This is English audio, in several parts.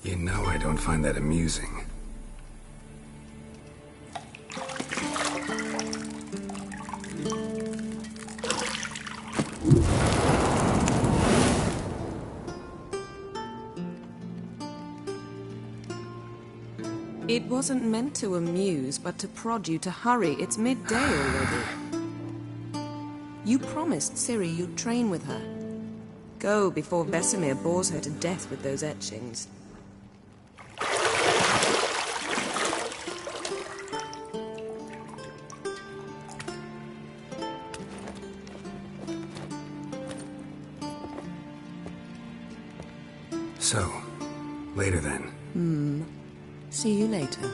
You know I don't find that amusing. It wasn't meant to amuse, but to prod you to hurry. It's midday already. You promised Ciri you'd train with her. Go before Vesemir bores her to death with those etchings. So, later then. See you later.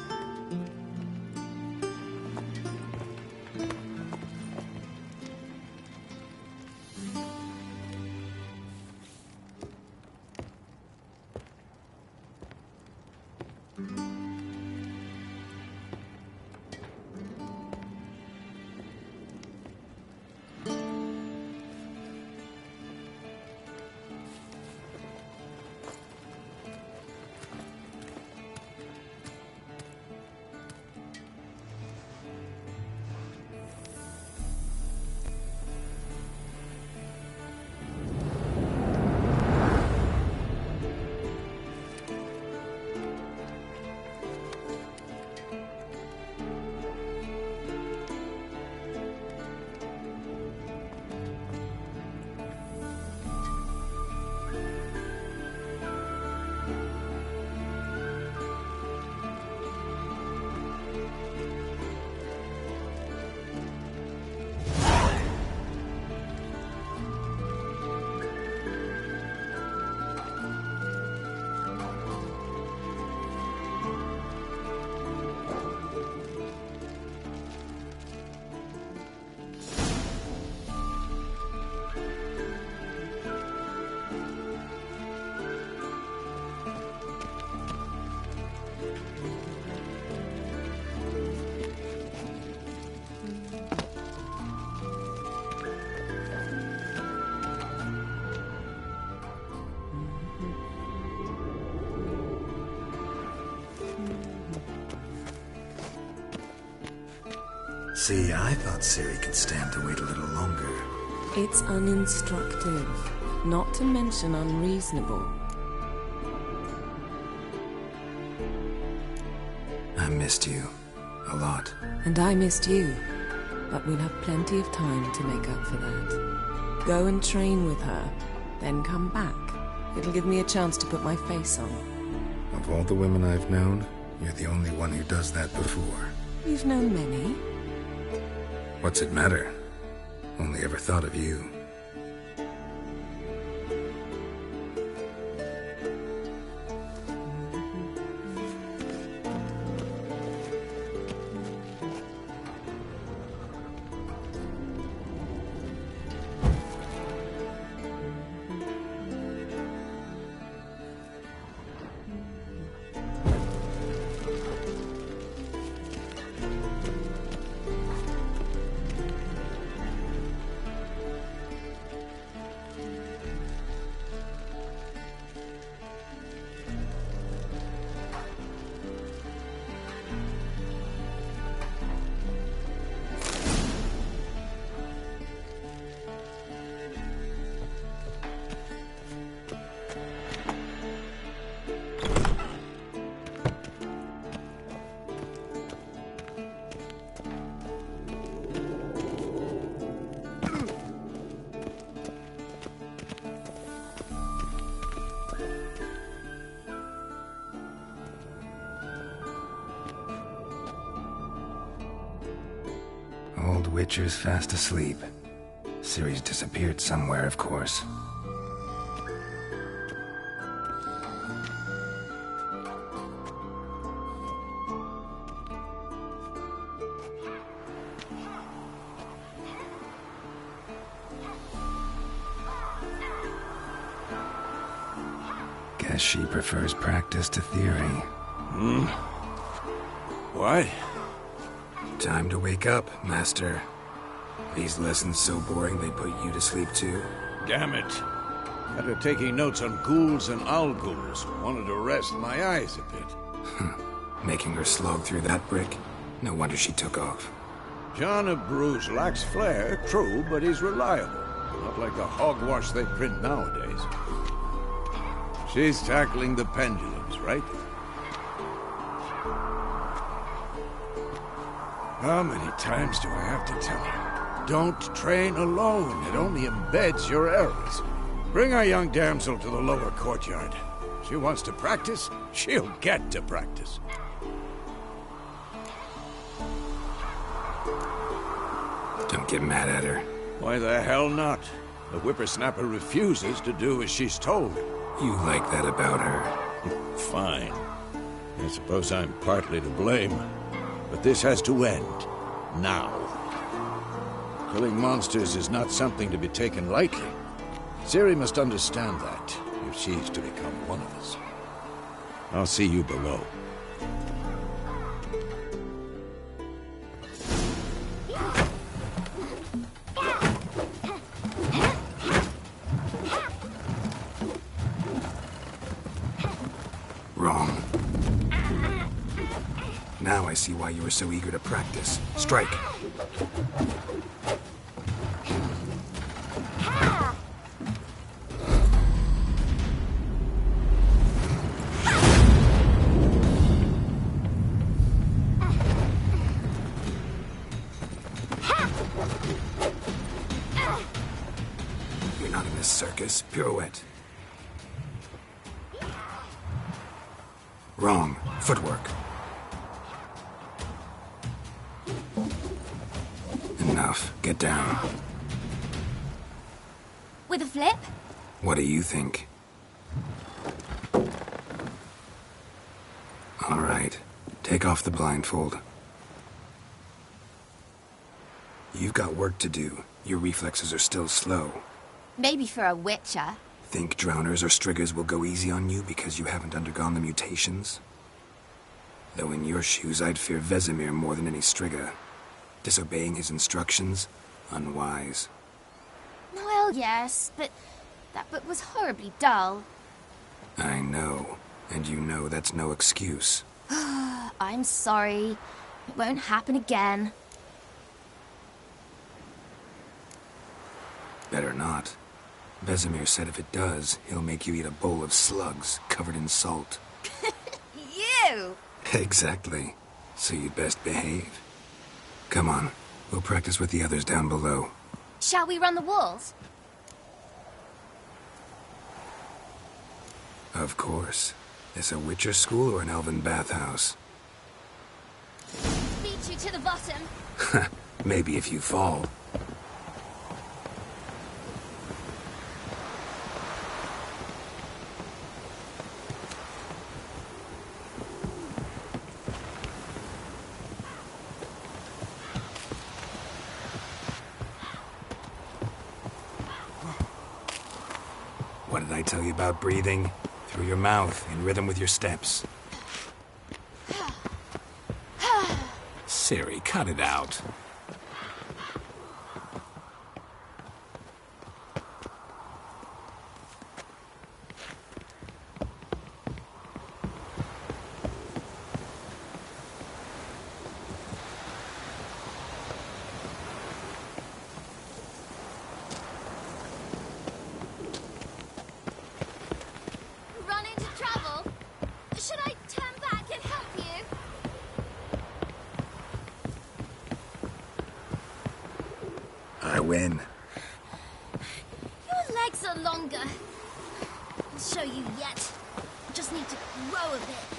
See, I thought Ciri could stand to wait a little longer. It's uninstructive, not to mention unreasonable. I missed you. A lot. And I missed you. But we'll have plenty of time to make up for that. Go and train with her, then come back. It'll give me a chance to put my face on. Of all the women I've known, you're the only one who does that before. You've known many. What's it matter? Only ever thought of you. Old Witcher's fast asleep. Ciri's disappeared somewhere, of course. Guess she prefers practice to theory. Why? Time to wake up, Master. These lessons so boring they put you to sleep too? Damn it. After taking notes on ghouls and owl-ghouls, wanted to rest my eyes a bit. Making her slog through that brick? No wonder she took off. John of Bruges lacks flair, true, but he's reliable. Not like the hogwash they print nowadays. She's tackling the pendulums, right? How many times do I have to tell her? Don't train alone. It only embeds your errors. Bring our young damsel to the lower courtyard. She wants to practice, she'll get to practice. Don't get mad at her. Why the hell not? The whippersnapper refuses to do as she's told. You like that about her? Fine. I suppose I'm partly to blame. But this has to end. Now. Killing monsters is not something to be taken lightly. Ciri must understand that, if she's to become one of us. I'll see you below. Wrong. Now I see why you were so eager to practice. Strike. You're not in this circus. Pirouette. Wrong. Footwork. Enough. Get down. With a flip? What do you think? All right. Take off the blindfold. You've got work to do. Your reflexes are still slow. Maybe for a witcher. Think drowners or striggers will go easy on you because you haven't undergone the mutations? Though in your shoes, I'd fear Vesemir more than any strigger. Disobeying his instructions? Unwise. Well, yes, but that book was horribly dull. I know. And you know that's no excuse. I'm sorry. It won't happen again. Better not. Vesemir said if it does, he'll make you eat a bowl of slugs covered in salt. You! Exactly. So you'd best behave. Come on. We'll practice with the others down below. Shall we run the walls? Of course. Is a Witcher school or an elven bathhouse? Beat you to the bottom. Maybe if you fall. What did I tell you about breathing? Through your mouth, in rhythm with your steps. Ciri, cut it out. Run into trouble? Should I turn back and help you? I win. Your legs are longer. I'll show you yet. I just need to grow a bit.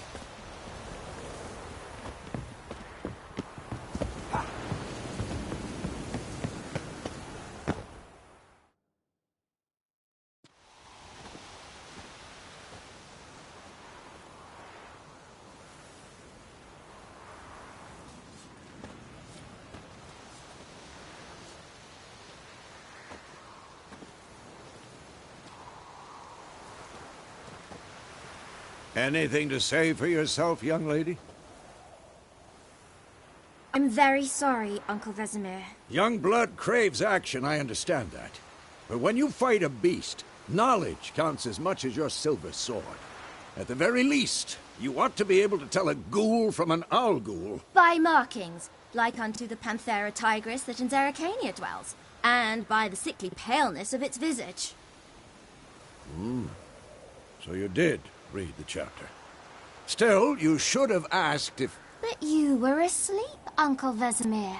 Anything to say for yourself, young lady? I'm very sorry, Uncle Vesemir. Young blood craves action, I understand that. But when you fight a beast, knowledge counts as much as your silver sword. At the very least, you ought to be able to tell a ghoul from an owl ghoul. By markings, like unto the Panthera tigris that in Zeracania dwells, and by the sickly paleness of its visage. So you did read the chapter. Still, you should have asked if... But you were asleep, Uncle Vesemir.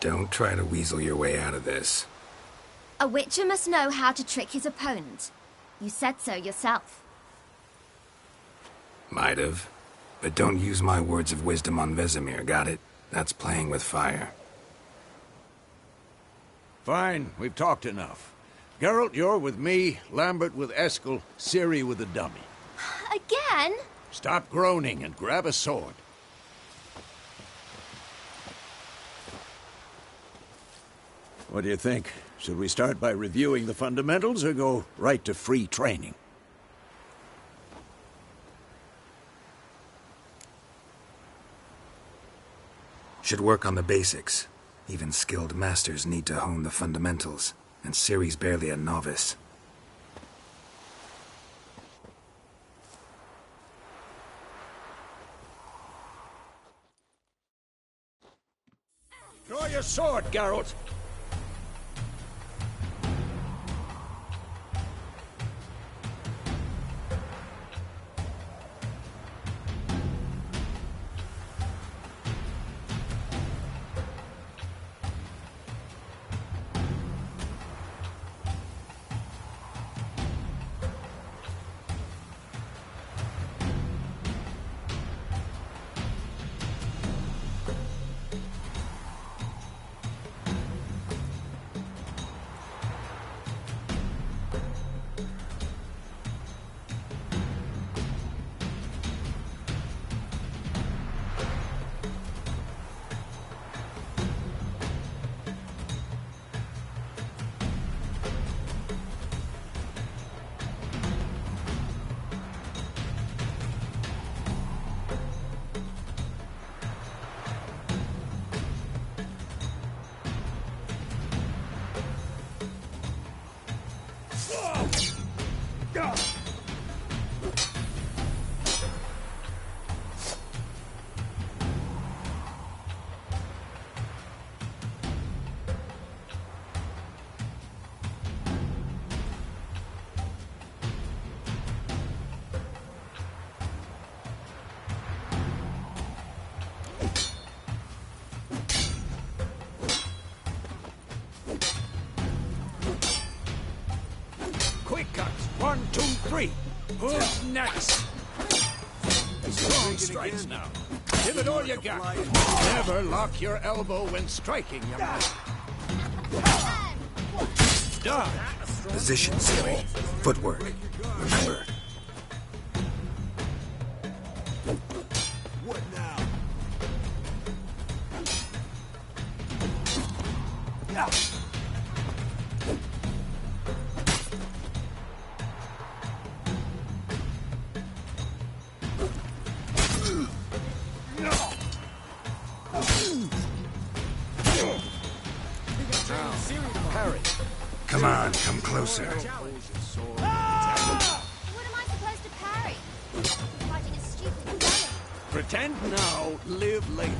Don't try to weasel your way out of this. A witcher must know how to trick his opponent. You said so yourself. Might have. But don't use my words of wisdom on Vesemir, got it? That's playing with fire. Fine, we've talked enough. Geralt, you're with me, Lambert with Eskel, Ciri with the dummy. Again? Stop groaning and grab a sword. What do you think? Should we start by reviewing the fundamentals or go right to free training? Should work on the basics. Even skilled masters need to hone the fundamentals, and Ciri's barely a novice. Draw your sword, Geralt! Quick cuts! 1, 2, 3! Who's next? Strong strikes now. Give it all you got. Never lock your elbow when striking, young man. Done. Position, Ciri. Footwork. Remember. What now? Parry. Come on, come closer. What am I supposed to parry? Fighting a stupid dummy. Pretend now, live later.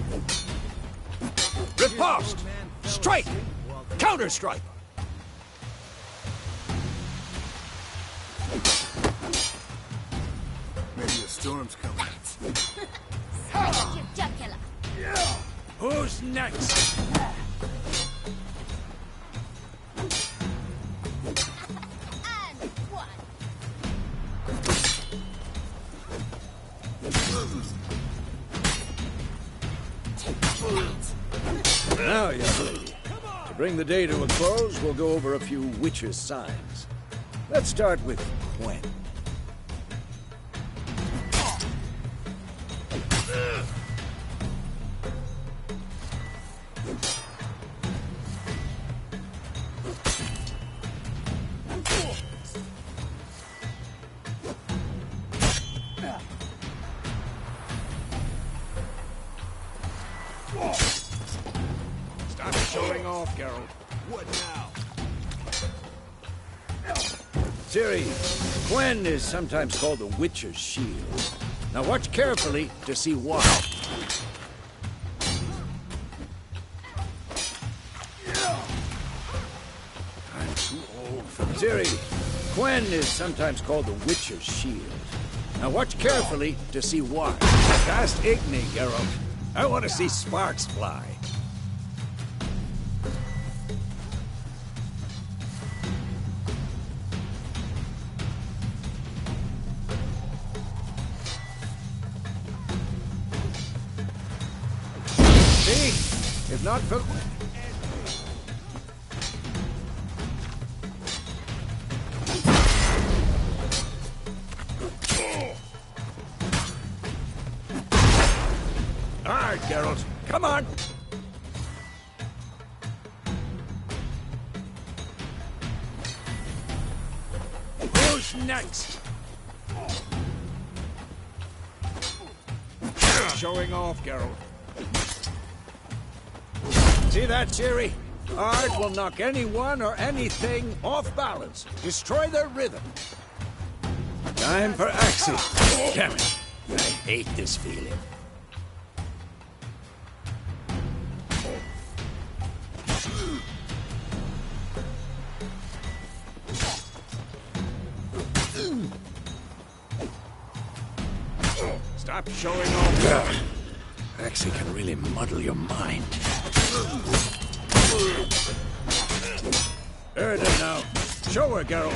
Riposte! Strike! Counter-strike! Maybe a storm's coming. Jugular. Who's next? And one. Now, young lady. To bring the day to a close, we'll go over a few witches' signs. Let's start with Gwen. off, Geralt. What now? Ciri, Gwen is sometimes called the Witcher's Shield. Now watch carefully to see why. I'm too old for this. Ciri, Gwen is sometimes called the Witcher's Shield. Now watch carefully to see why. Cast Igni, Geralt. I want to see sparks fly. See? If not for... All right, Geralt. Come on. Who's next? Showing off, Geralt. See that, Ciri? Art will knock anyone or anything off balance. Destroy their rhythm. Time for Axie. Damn it. I hate this feeling. Stop showing off. Axie can really muddle your mind. Heard it now. Show her, Geralt.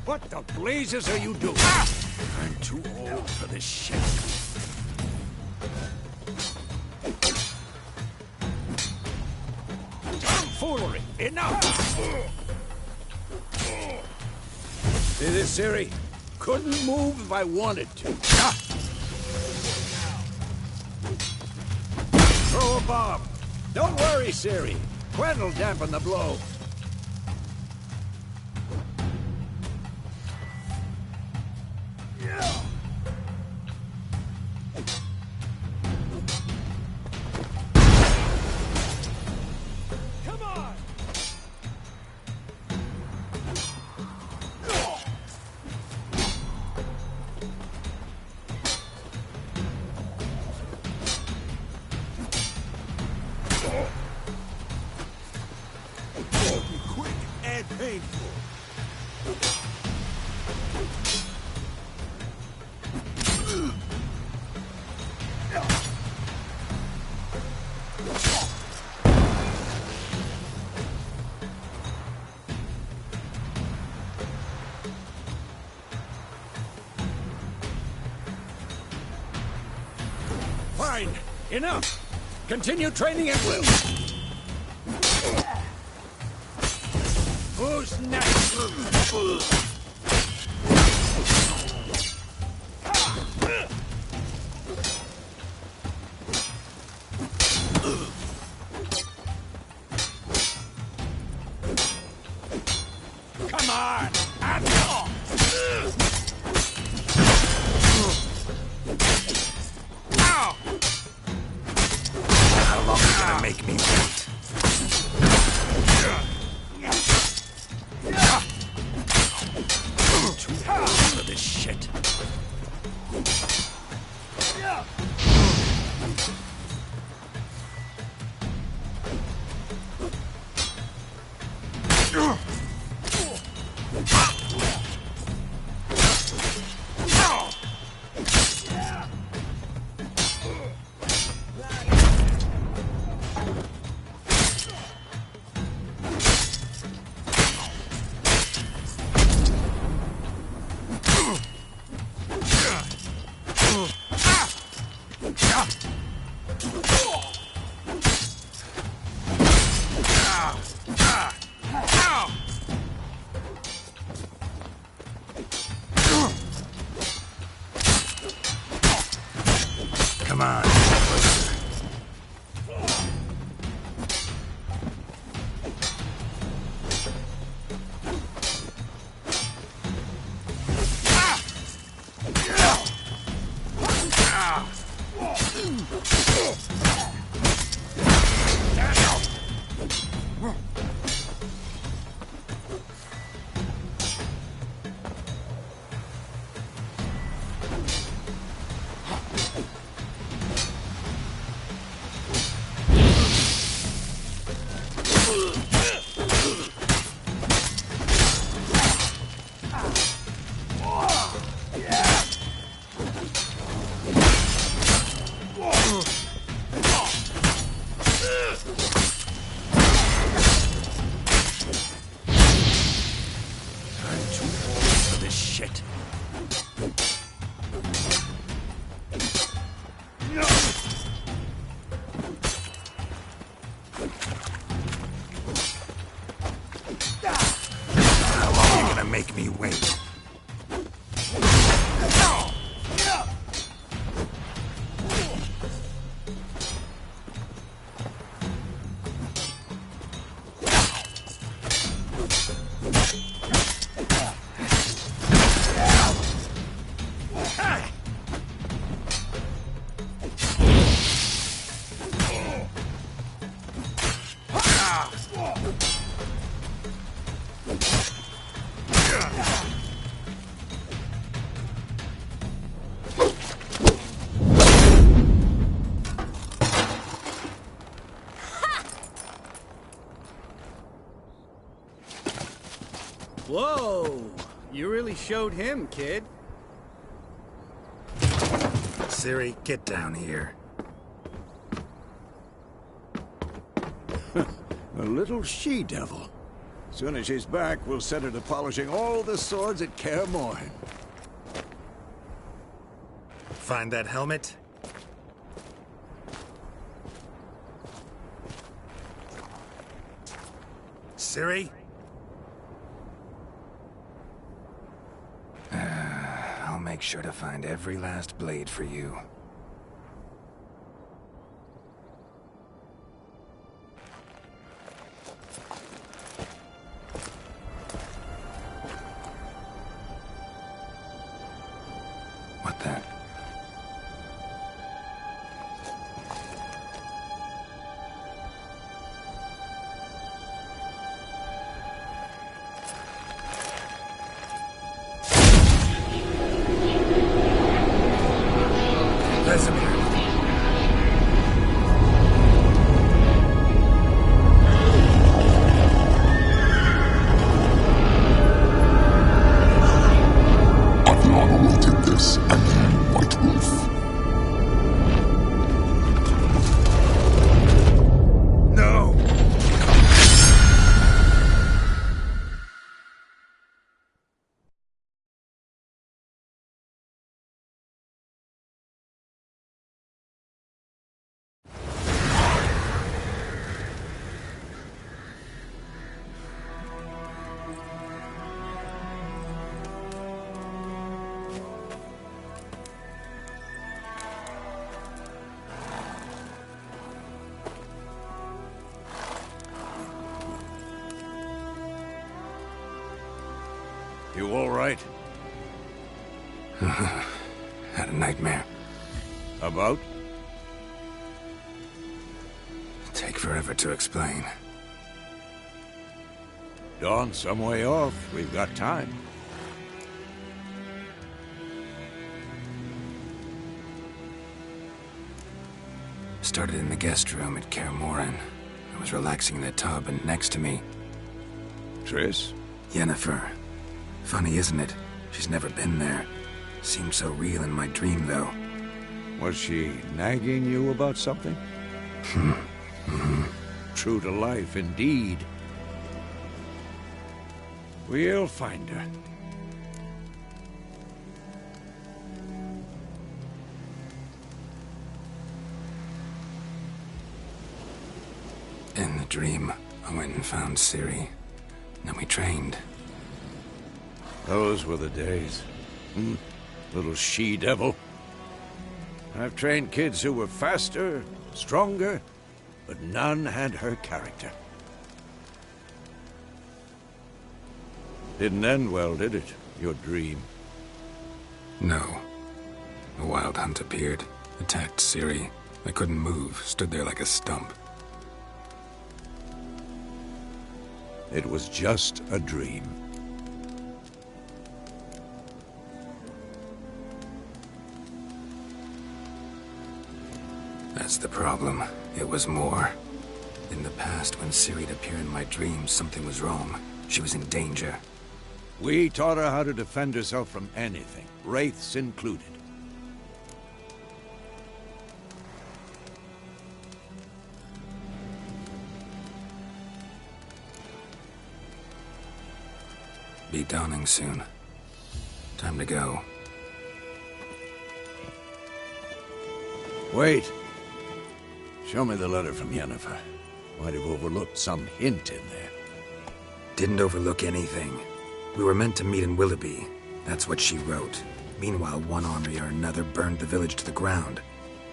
What the blazes are you doing? I'm too old for this shit. Tomfoolery! Enough! See this, Ciri? Couldn't move if I wanted to. Throw a bomb. Don't worry, Ciri. Gwen will dampen the blow. Fine. Enough. Continue training at will. Who's next? Come on! And how long are you gonna make me wait? Too old for this shit. Make me wait. Whoa! You really showed him, kid. Ciri, get down here. A little she-devil. Soon as she's back, we'll set her to polishing all the swords at Kaer Morhen. Find that helmet? Ciri? I'll make sure to find every last blade for you. What the? Vesemir. I've long awaited this, and you, White Wolf. No! You all right? Had a nightmare. About? Take forever to explain. Dawn's some way off. We've got time. Started in the guest room at Kaer Morhen. I was relaxing in the tub, and next to me, Triss? Yennefer. Funny, isn't it? She's never been there. Seemed so real in my dream, though. Was she nagging you about something? True to life, indeed. We'll find her. In the dream, I went and found Ciri. Then we trained. Those were the days. Little she-devil. I've trained kids who were faster, stronger, but none had her character. Didn't end well, did it? Your dream? No. A wild hunt appeared, attacked Ciri. I couldn't move, stood there like a stump. It was just a dream. That's the problem. It was more. In the past, when Ciri'd appear in my dreams, something was wrong. She was in danger. We taught her how to defend herself from anything, wraiths included. Be dawning soon. Time to go. Wait. Show me the letter from Yennefer. Might have overlooked some hint in there. Didn't overlook anything. We were meant to meet in Willoughby. That's what she wrote. Meanwhile, one army or another burned the village to the ground.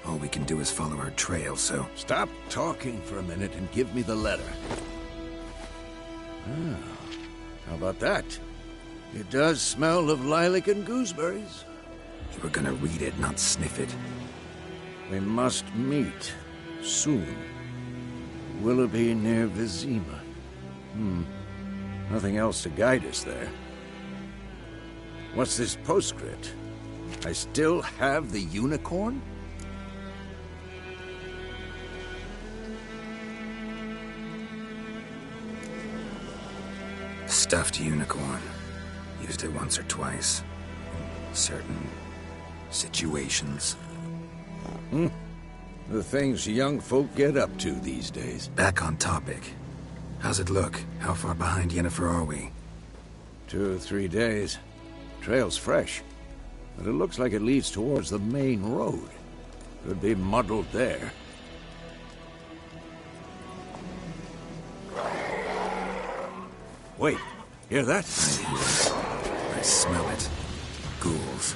All we can do is follow her trail, so... Stop talking for a minute and give me the letter. Ah, how about that? It does smell of lilac and gooseberries. You were gonna read it, not sniff it. We must meet. Soon. Willoughby near Vizima. Nothing else to guide us there. What's this postscript? I still have the unicorn? Stuffed unicorn. Used it once or twice. In certain situations. The things young folk get up to these days. Back on topic. How's it look? How far behind Yennefer are we? 2 or 3 days. Trail's fresh, but it looks like it leads towards the main road. Could be muddled there. Wait, hear that? I hear it. I smell it. Ghouls.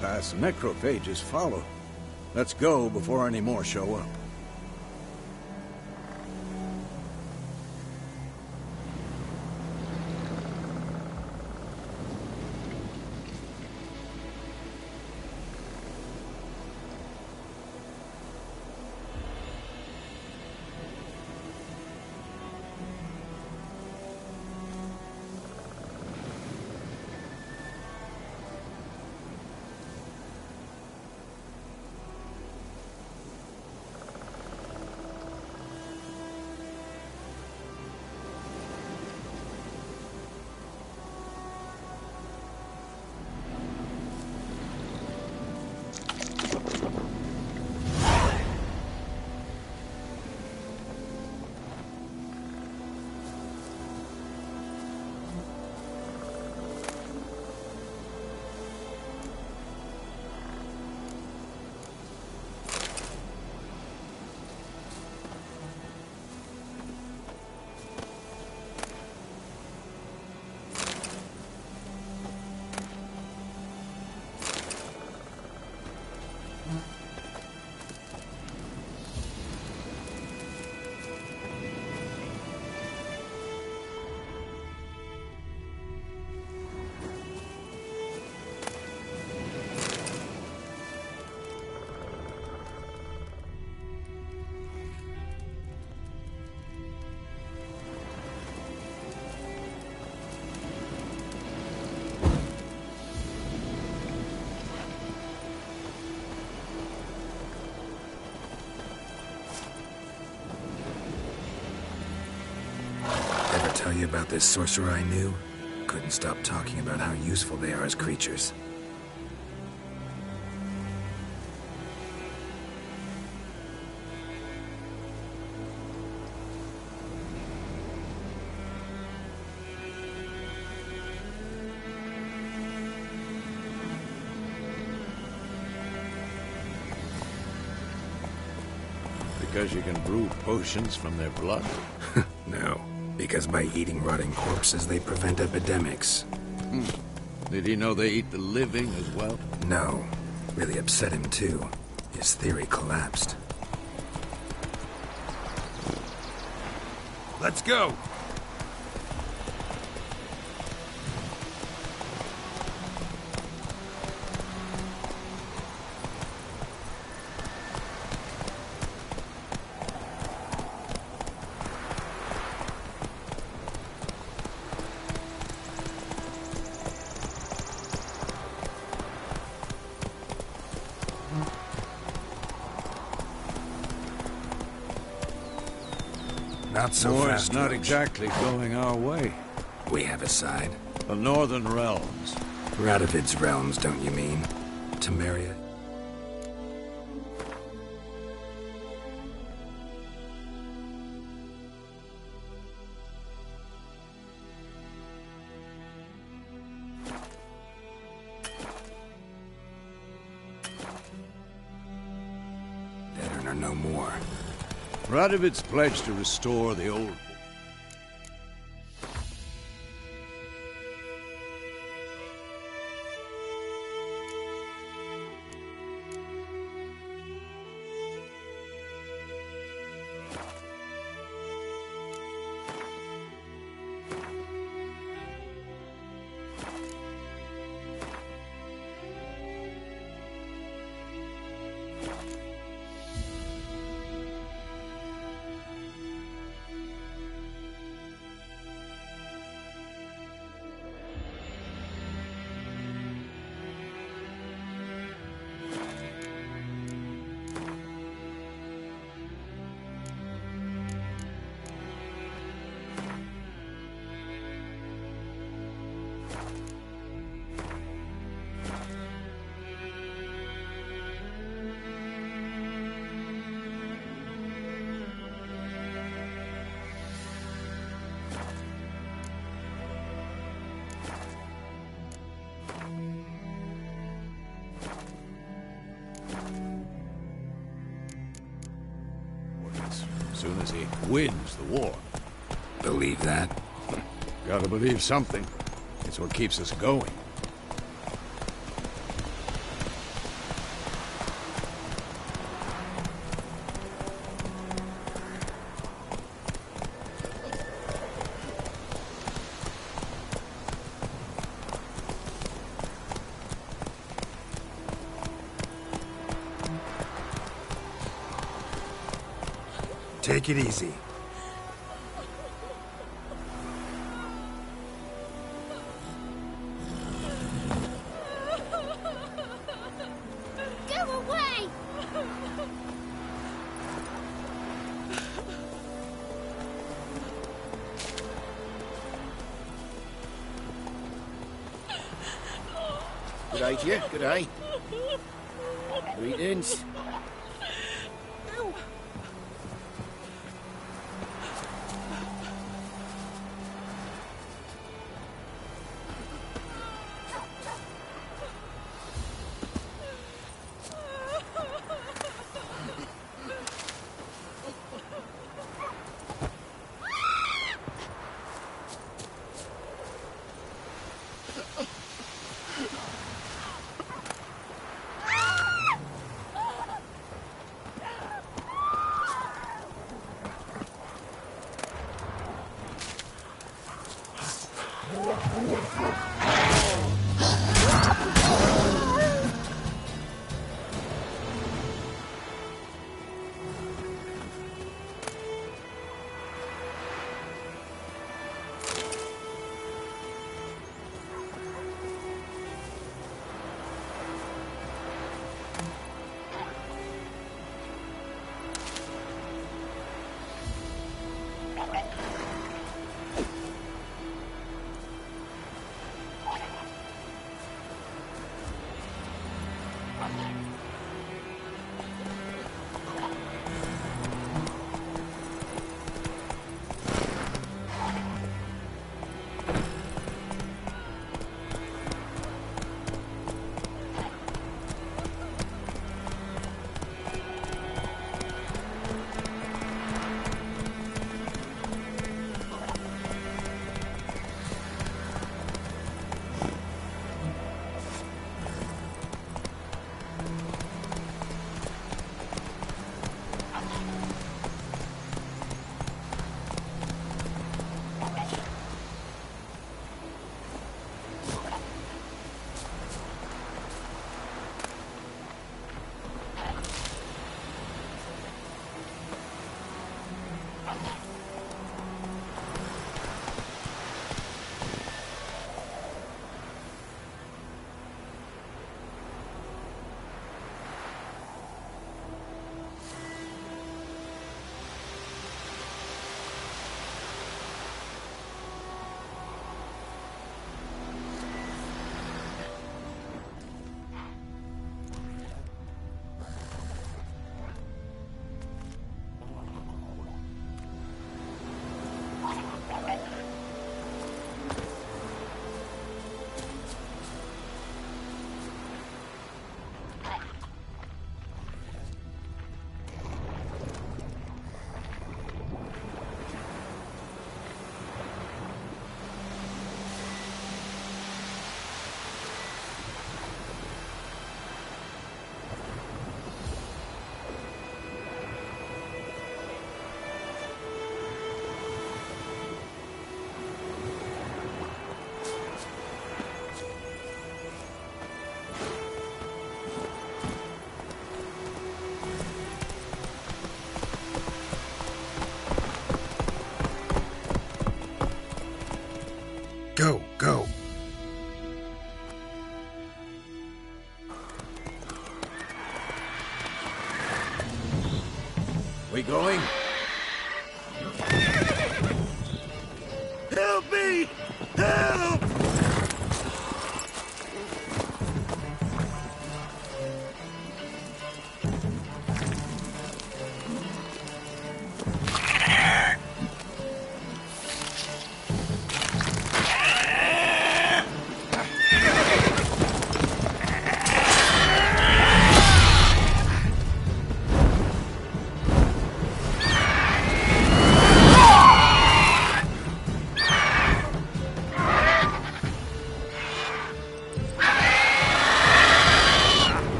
Pass, necrophages follow. Let's go before any more show up. Tell you about this sorcerer I knew? Couldn't stop talking about how useful they are as creatures. because you can brew potions from their blood? No, because by eating rotting corpses, they prevent epidemics. Did he know they eat the living as well? No. Really upset him, too. His theory collapsed. Let's go! Not so War's fast, not Roach. exactly going our way. We have a side. The Northern Realms. Radovid's realms, don't you mean? Temeria? Dead or no more. Radovid's pledged to restore the old... As soon as he wins the war. Believe that? Gotta believe something. It's what keeps us going. Take it easy. Go away! Good day to you, good day. Greetings.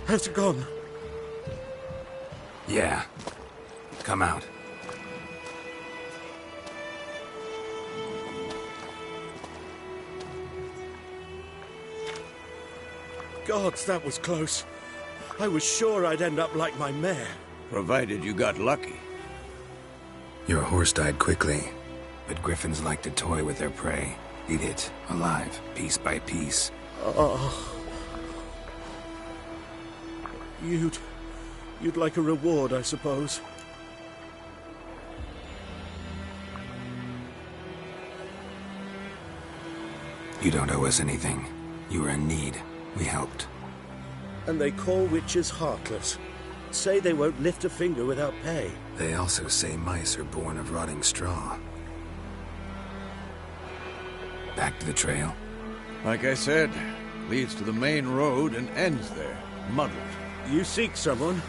Has it gone? Yeah. Come out. Gods, that was close. I was sure I'd end up like my mare. Provided you got lucky. Your horse died quickly, but griffins like to toy with their prey. Eat it, alive, piece by piece. Oh. You'd like a reward, I suppose. You don't owe us anything. You were in need. We helped. And they call witches heartless. Say they won't lift a finger without pay. They also say mice are born of rotting straw. Back to the trail? Like I said, leads to the main road and ends there, muddled. You seek someone?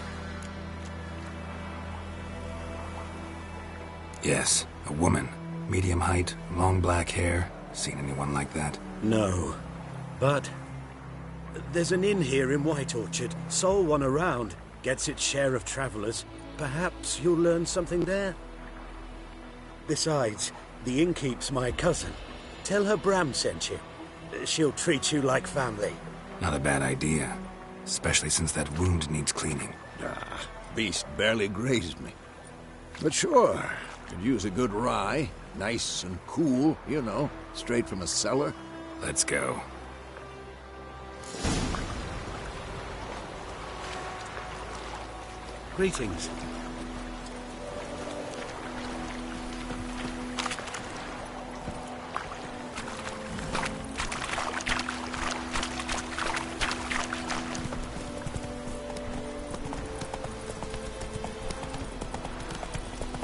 Yes, a woman. Medium height, long black hair. Seen anyone like that? No. But there's an inn here in White Orchard. Sole one around. Gets its share of travelers. Perhaps you'll learn something there? Besides, the innkeep's my cousin. Tell her Bram sent you. She'll treat you like family. Not a bad idea. Especially since that wound needs cleaning. Beast barely grazed me. But sure, could use a good rye. Nice and cool, you know, straight from a cellar. Let's go. Greetings.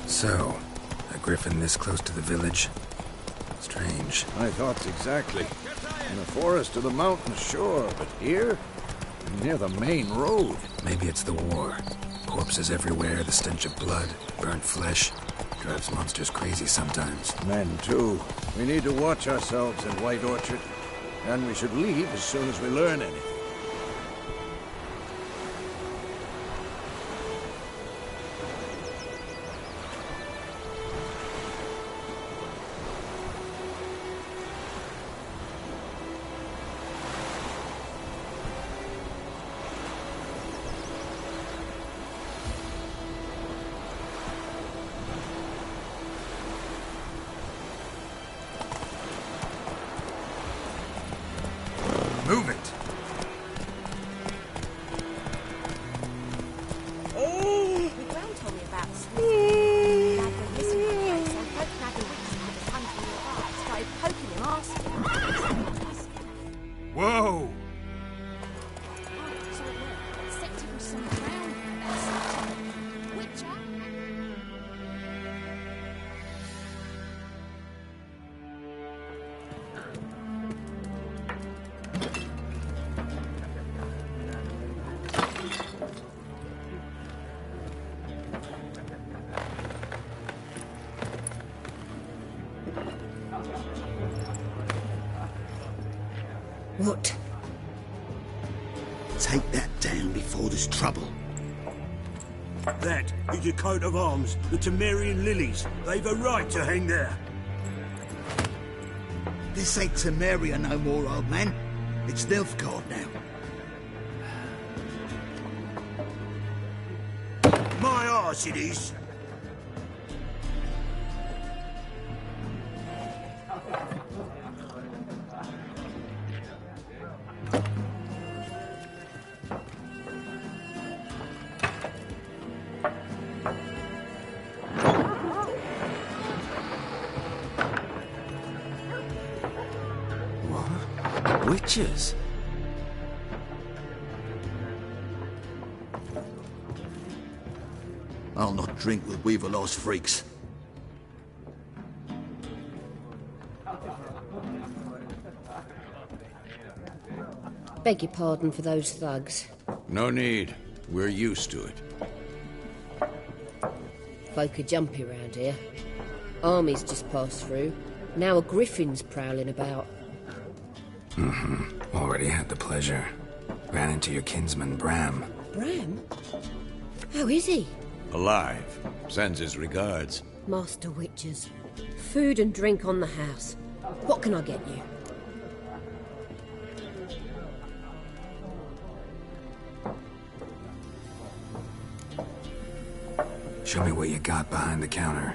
So, a griffin this close to the village? Strange. My thoughts exactly. In the forest or the mountains, sure, but here? Near the main road. Maybe it's the war. Corpses everywhere, the stench of blood, burnt flesh. Drives monsters crazy sometimes. Men, too. We need to watch ourselves in White Orchard. And we should leave as soon as we learn anything. Move it! The ground told me about Smith. Like a missing place, and folk nagging witches had a hunch in the bar. Started poking him, asking. Whoa! So it worked. Except it was some ground there. Witcher? What? Take that down before there's trouble. That is a coat of arms, the Temerian lilies. They've a right to hang there. This ain't Temeria no more, old man. It's Nilfgaard now. My arse it is. Witches? I'll not drink with Weaverlaw's freaks. Beg your pardon for those thugs. No need. We're used to it. Folk are jumpy around here. Armies just passed through. Now a griffin's prowling about. Already had the pleasure. Ran into your kinsman, Bram. Bram? How is he? Alive. Sends his regards. Master Witches. Food and drink on the house. What can I get you? Show me what you got behind the counter.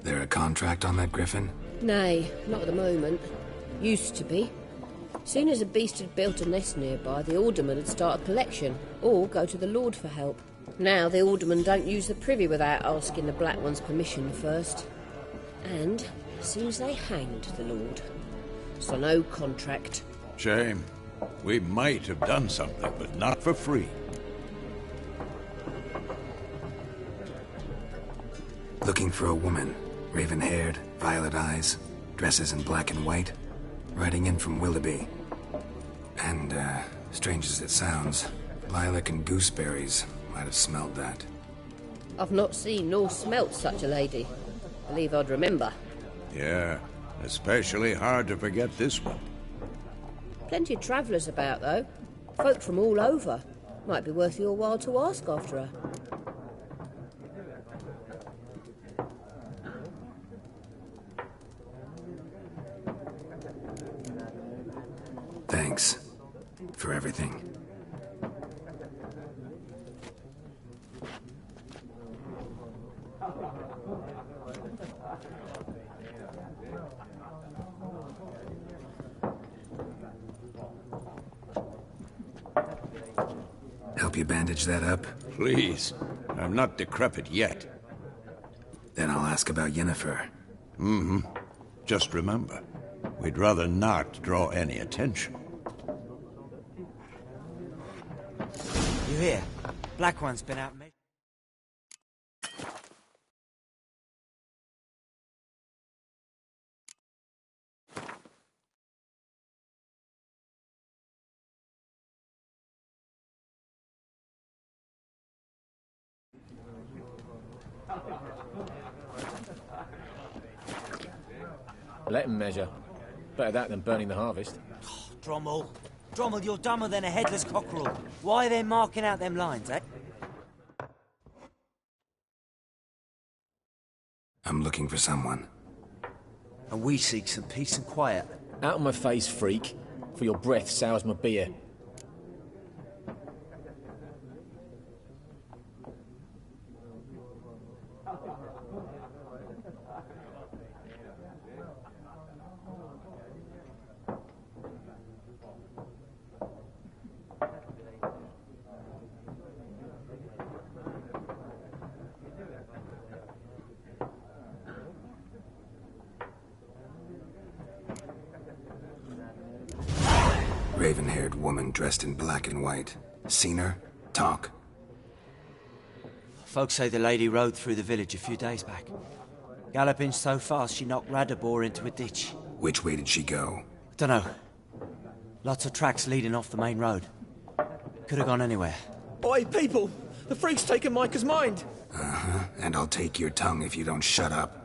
There a contract on that griffin? Nay, not at the moment. Used to be. Soon as a beast had built a nest nearby, the alderman would start a collection, or go to the Lord for help. Now the alderman don't use the privy without asking the Black One's permission first. And seems they hanged the Lord. So no contract. Shame. We might have done something, but not for free. Looking for a woman. Raven-haired, violet eyes, dresses in black and white. Riding in from Willoughby. And, strange as it sounds, lilac and gooseberries might have smelled that. I've not seen nor smelt such a lady. Believe I'd remember. Yeah, especially hard to forget this one. Plenty of travellers about, though. Folk from all over. Might be worth your while to ask after her. Thanks for everything. Help you bandage that up? Please. I'm not decrepit yet. Then I'll ask about Yennefer. Mm-hmm. Just remember, we'd rather not draw any attention. You hear? Black One's been out... Let him measure. Better that than burning the harvest. Oh, Drommel, you're dumber than a headless cockerel. Why are they marking out them lines, eh? I'm looking for someone. And we seek some peace and quiet. Out of my face, freak. For your breath sours my beer. Raven-haired woman dressed in black and white. Seen her? Talk. Folks say the lady rode through the village a few days back. Galloping so fast she knocked Radabor into a ditch. Which way did she go? Dunno. Lots of tracks leading off the main road. Could have gone anywhere. Oi, people! The freak's taken Micah's mind! Uh-huh. And I'll take your tongue if you don't shut up.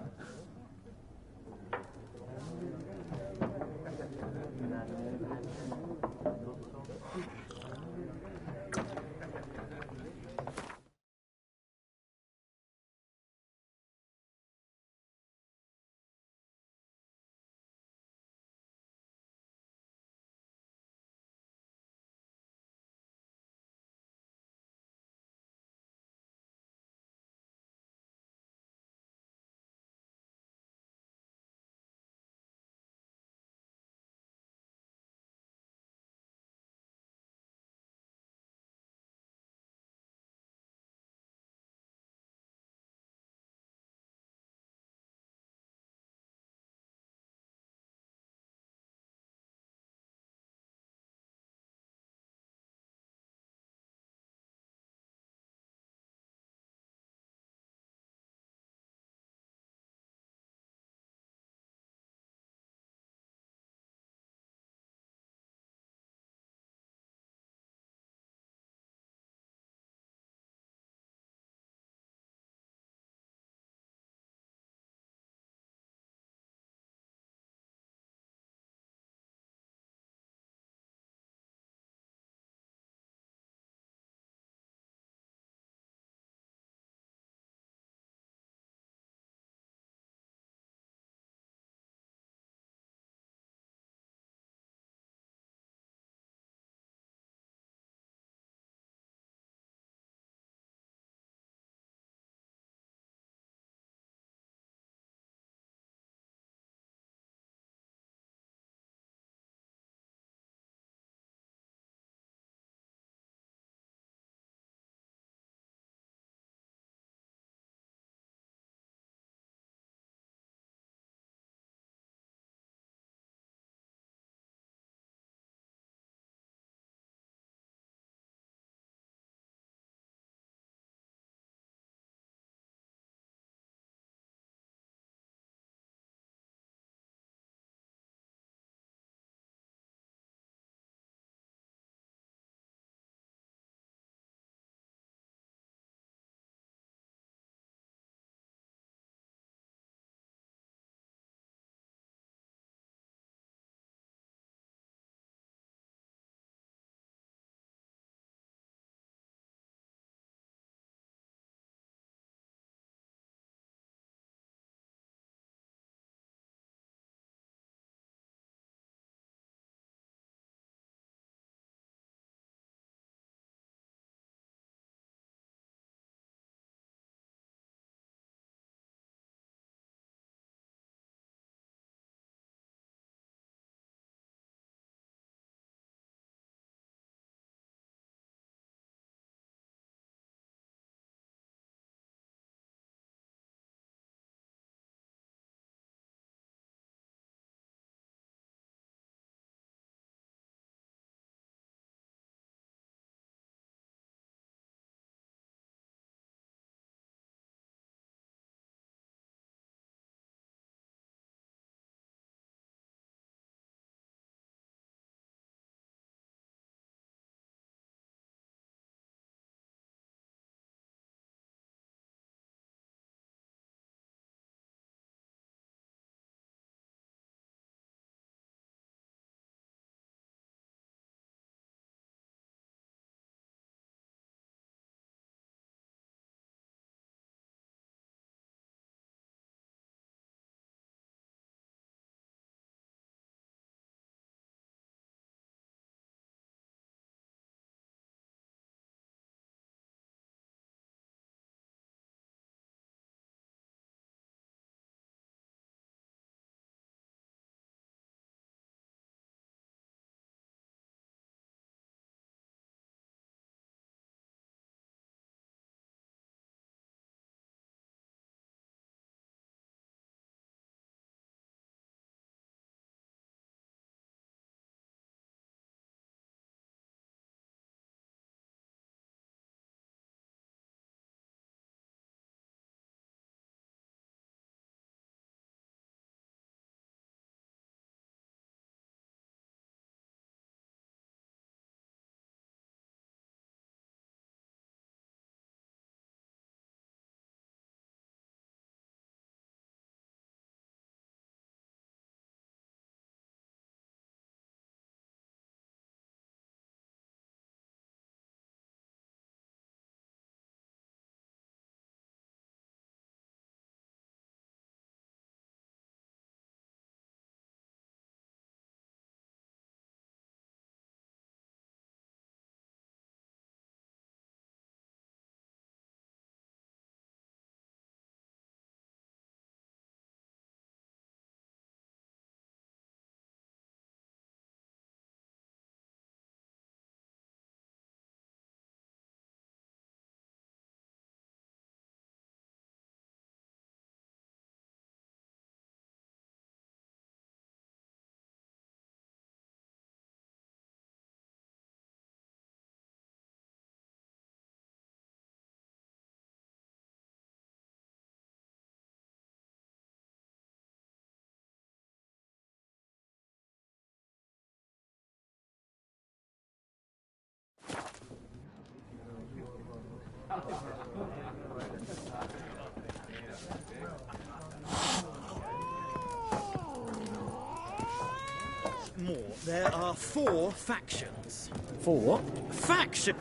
There are 4 factions. 4 what? Faction!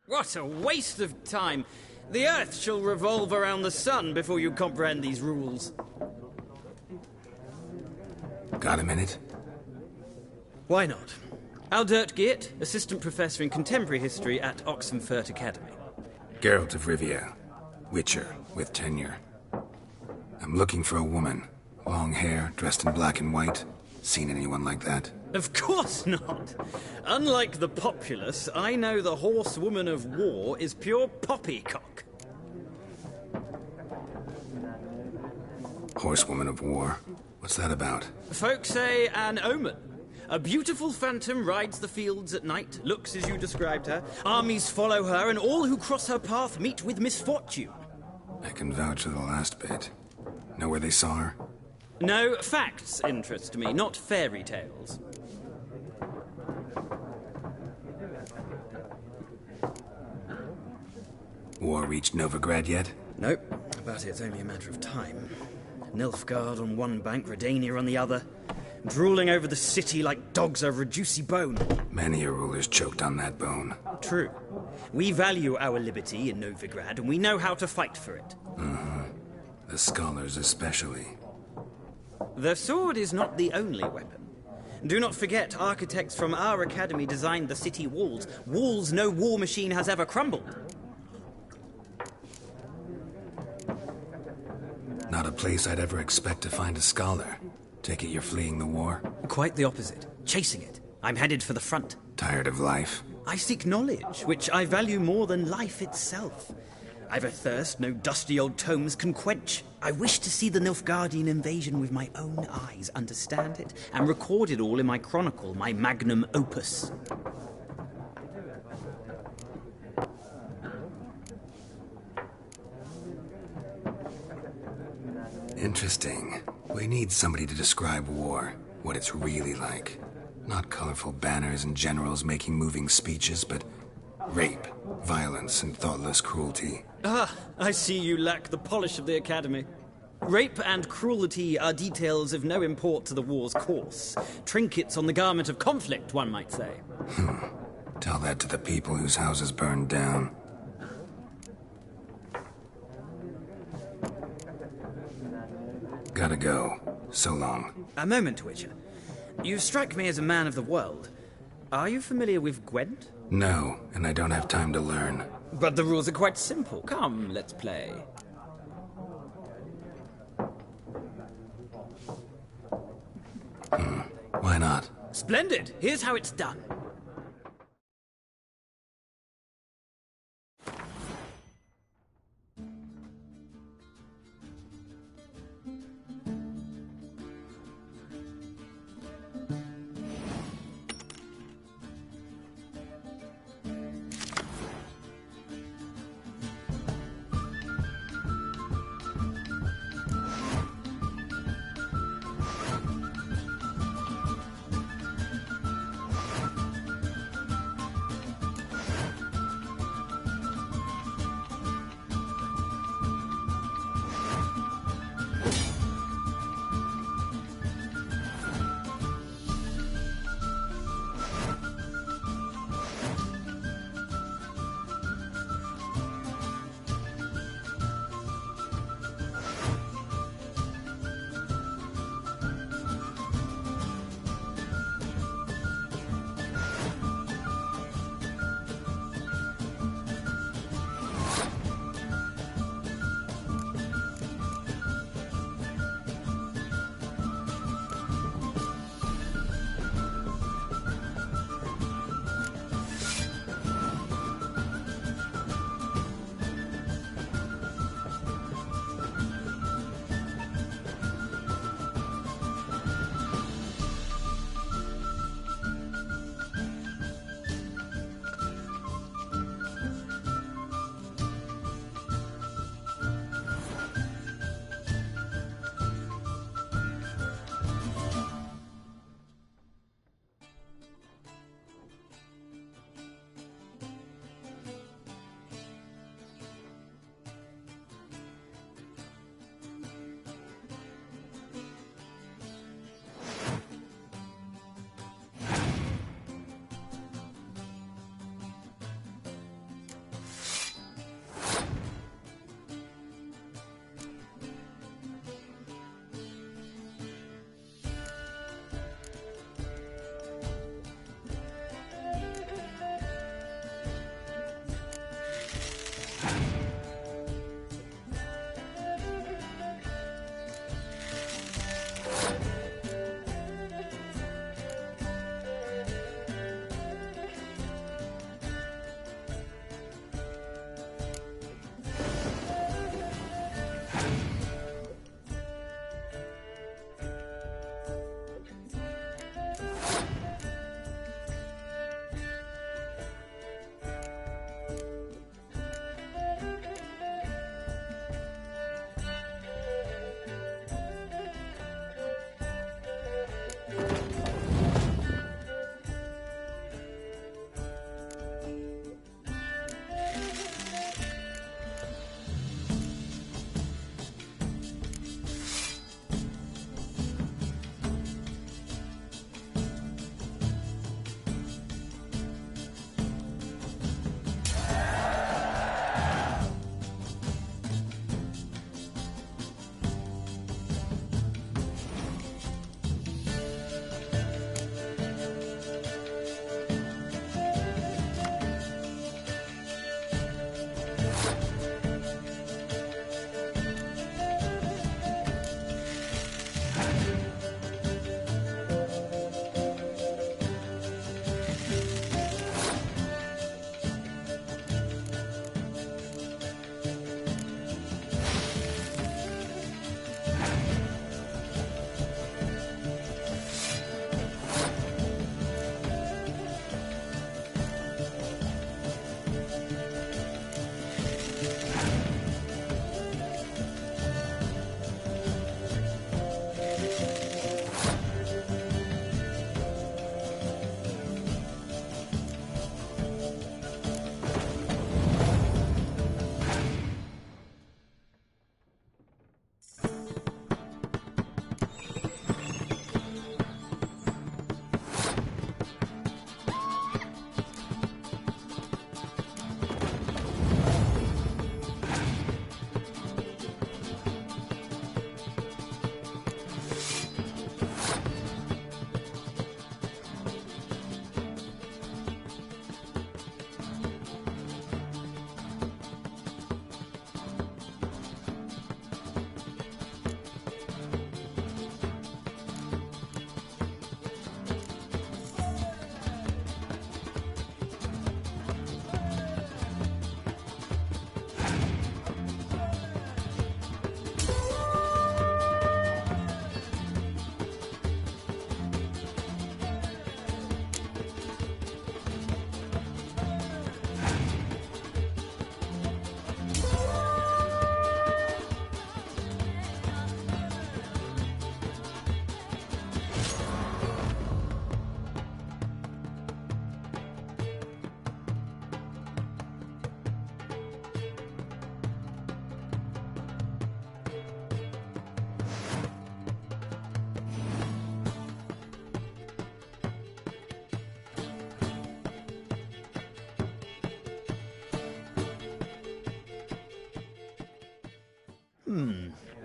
What a waste of time! The Earth shall revolve around the sun before you comprehend these rules. Got a minute? Why not? Aldert Geert, Assistant Professor in Contemporary History at Oxenfurt Academy. Geralt of Rivia. Witcher, with tenure. I'm looking for a woman. Long hair, dressed in black and white. Seen anyone like that? Of course not! Unlike the populace, I know the horsewoman of war is pure poppycock. Horsewoman of war? What's that about? Folk say an omen. A beautiful phantom rides the fields at night, looks as you described her. Armies follow her, and all who cross her path meet with misfortune. I can vouch for the last bit. Know where they saw her? No, facts interest me, not fairy tales. War reached Novigrad yet? Nope, but it's only a matter of time. Nilfgaard on one bank, Redania on the other. Drooling over the city like dogs over a juicy bone. Many a ruler's choked on that bone. True. We value our liberty in Novigrad, and we know how to fight for it. The scholars especially. The sword is not the only weapon. Do not forget, architects from our academy designed the city walls. Walls no war machine has ever crumbled. Not a place I'd ever expect to find a scholar. Take it you're fleeing the war? Quite the opposite. Chasing it. I'm headed for the front. Tired of life? I seek knowledge, which I value more than life itself. I've a thirst no dusty old tomes can quench. I wish to see the Nilfgaardian invasion with my own eyes, understand it, and record it all in my chronicle, my magnum opus. Interesting. We need somebody to describe war, what it's really like. Not colorful banners and generals making moving speeches, but rape, violence, and thoughtless cruelty. Ah, I see you lack the polish of the academy. Rape and cruelty are details of no import to the war's course. Trinkets on the garment of conflict, one might say. Tell that to the people whose houses burned down. Gotta go. So long. A moment, Witcher. You strike me as a man of the world. Are you familiar with Gwent? No, and I don't have time to learn. But the rules are quite simple. Come, let's play. Why not? Splendid! Here's how it's done.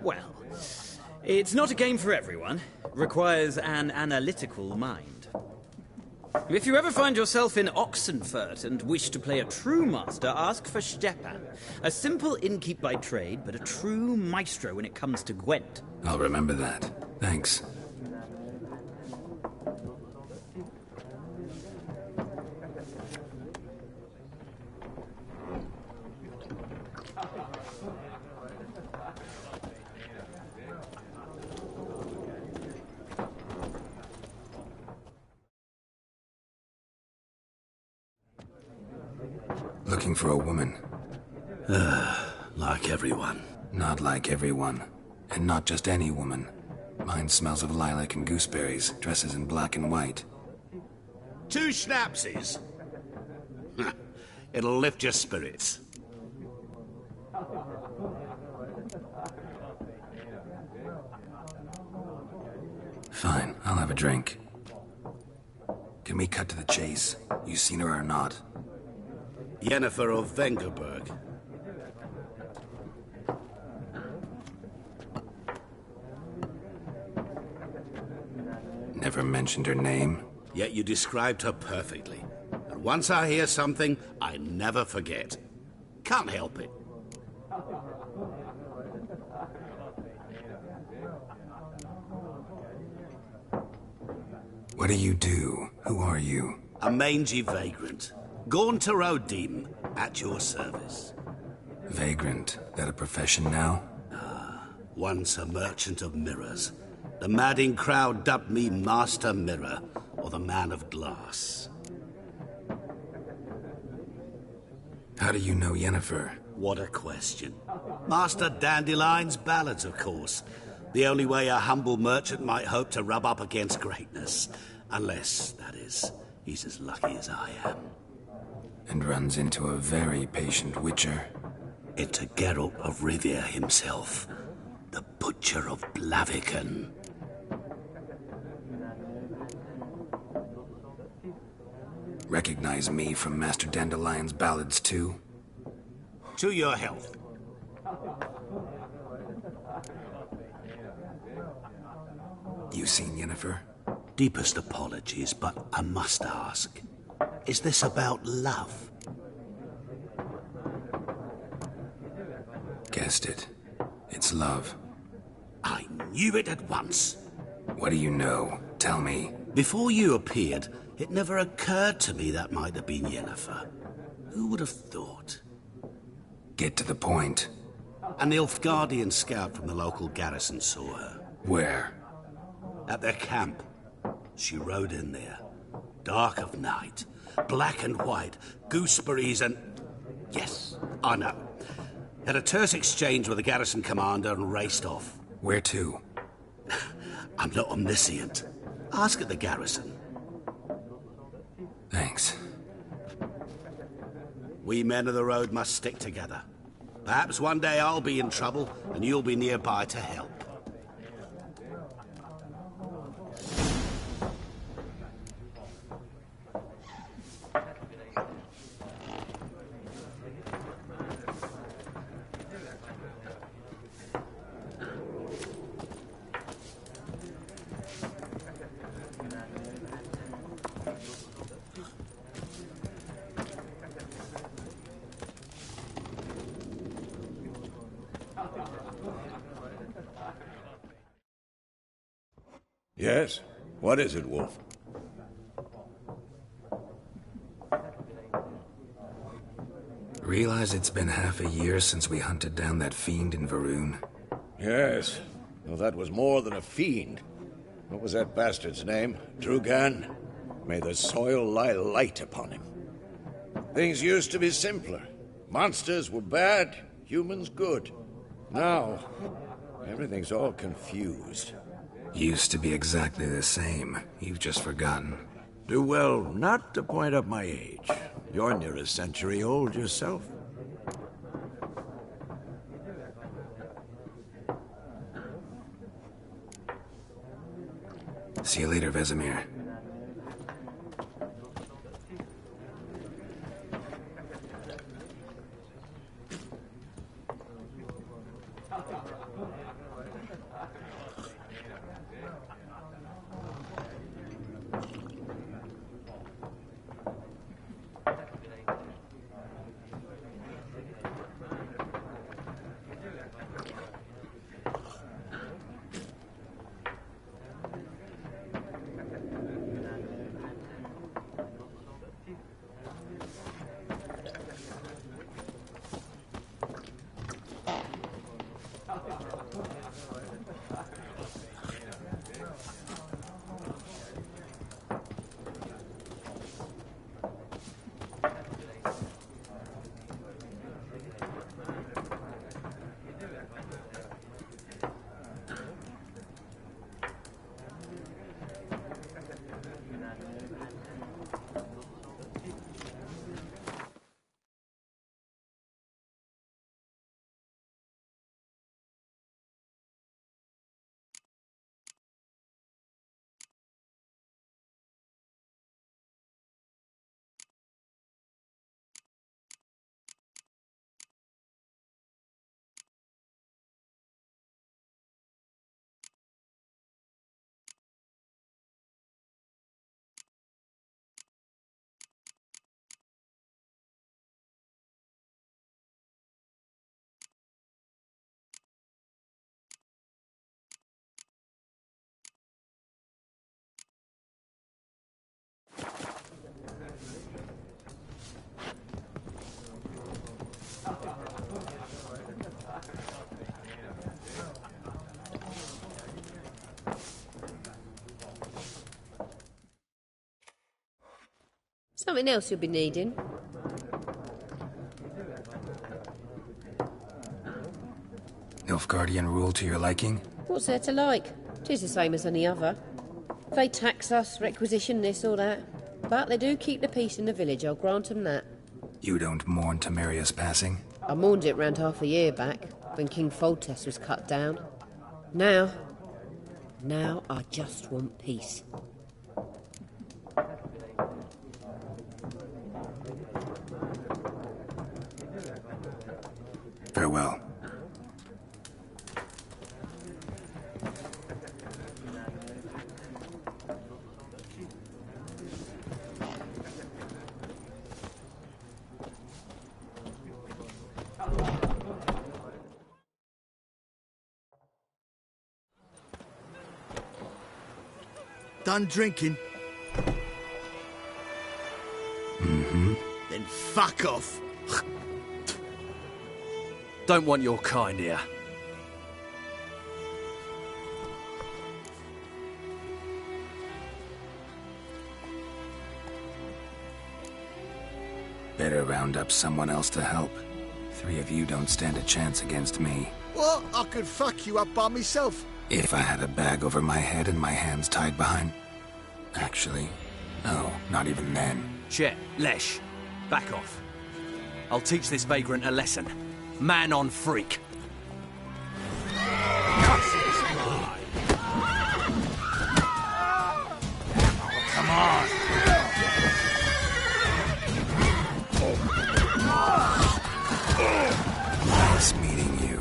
Well, it's not a game for everyone. Requires an analytical mind. If you ever find yourself in Oxenfurt and wish to play a true master, ask for Stepan. A simple innkeep by trade, but a true maestro when it comes to Gwent. I'll remember that. Thanks. Looking for a woman. Like everyone. Not like everyone. And not just any woman. Mine smells of lilac and gooseberries, dresses in black and white. 2 schnapsies. It'll lift your spirits. Fine, I'll have a drink. Can we cut to the chase? You seen her or not? Yennefer of Vengerberg. Never mentioned her name? Yet you described her perfectly. And once I hear something, I never forget. Can't help it. What do you do? Who are you? A mangy vagrant. Gone to Rodim, at your service. Vagrant. That a profession now? Once a merchant of mirrors. The madding crowd dubbed me Master Mirror, or the Man of Glass. How do you know Yennefer? What a question. Master Dandelion's ballads, of course. The only way a humble merchant might hope to rub up against greatness. Unless, that is, he's as lucky as I am. And runs into a very patient witcher. Into Geralt of Rivia himself. The Butcher of Blaviken. Recognize me from Master Dandelion's ballads, too? To your health. You seen Yennefer? Deepest apologies, but I must ask. Is this about love? Guessed it. It's love. I knew it at once. What do you know? Tell me. Before you appeared, it never occurred to me that might have been Yennefer. Who would have thought? Get to the point. An Nilfgaardian scout from the local garrison saw her. Where? At their camp. She rode in there. Dark of night. Black and white. Gooseberries and... Yes, I know. Had a terse exchange with the garrison commander and raced off. Where to? I'm not omniscient. Ask at the garrison. Thanks. We men of the road must stick together. Perhaps one day I'll be in trouble and you'll be nearby to help. Yes? What is it, Wolf? Realize it's been half a year since we hunted down that fiend in Varun? Yes. Well, that was more than a fiend. What was that bastard's name? Drugan? May the soil lie light upon him. Things used to be simpler. Monsters were bad, humans good. Now, everything's all confused. Used to be exactly the same. You've just forgotten. Do well not to point up my age. You're near a century old yourself. See you later, Vesemir. Something else you'll be needing. Nilfgaardian rule to your liking? What's there to like? 'Tis the same as any other. They tax us, requisition this or that. But they do keep the peace in the village, I'll grant 'em that. You don't mourn Temeria's passing? I mourned it round half a year back, when King Foltest was cut down. Now I just want peace. Farewell. Done drinking? Mm-hmm. Then fuck off. Don't want your kind here. Better round up someone else to help. 3 of you don't stand a chance against me. What? I could fuck you up by myself. If I had a bag over my head and my hands tied behind... Actually, no, not even then. Chet, Lesh, back off. I'll teach this vagrant a lesson. Man on freak. Come on! Nice meeting you.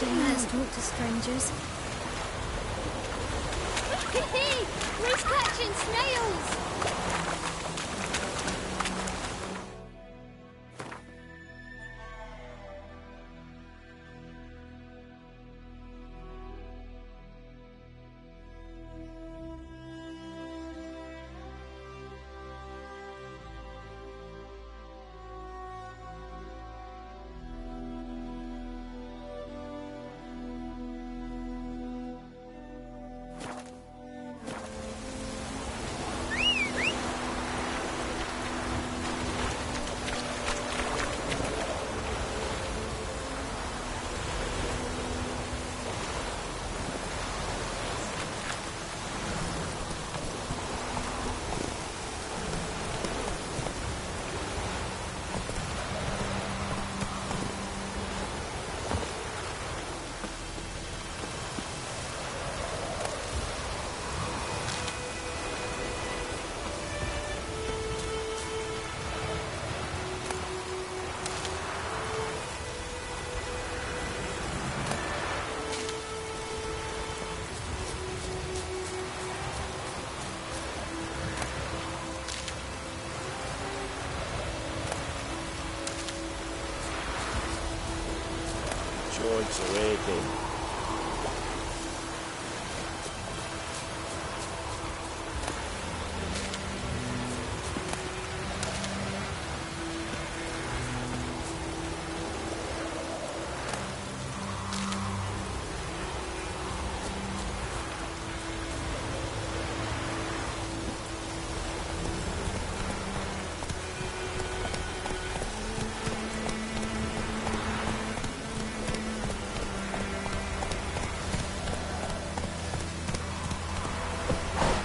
Let's talk to strangers. Who's catching snails? Joints are aching.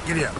Giddy up.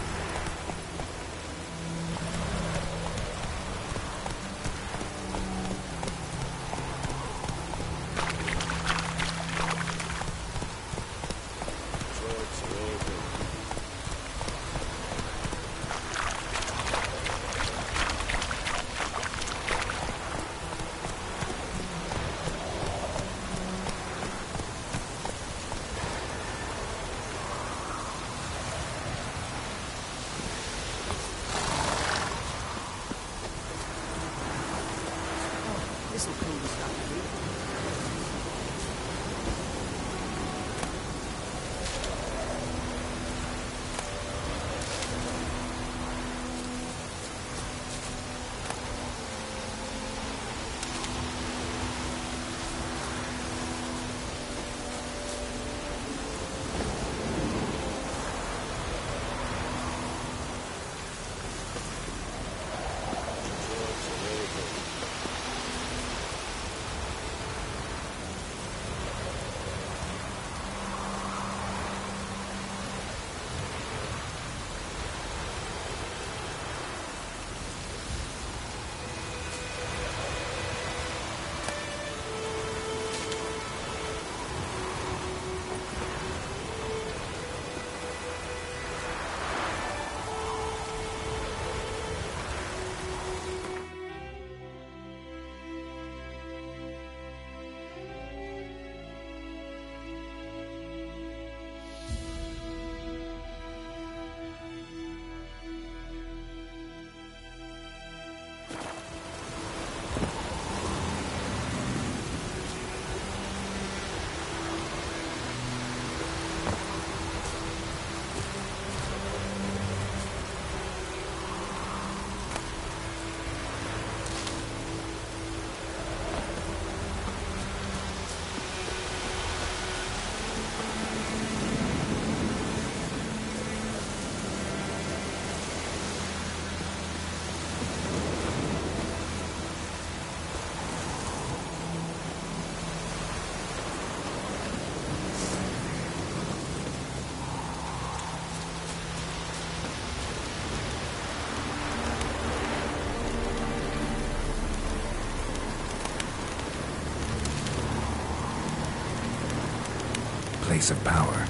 Place of power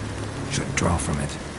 should draw from it.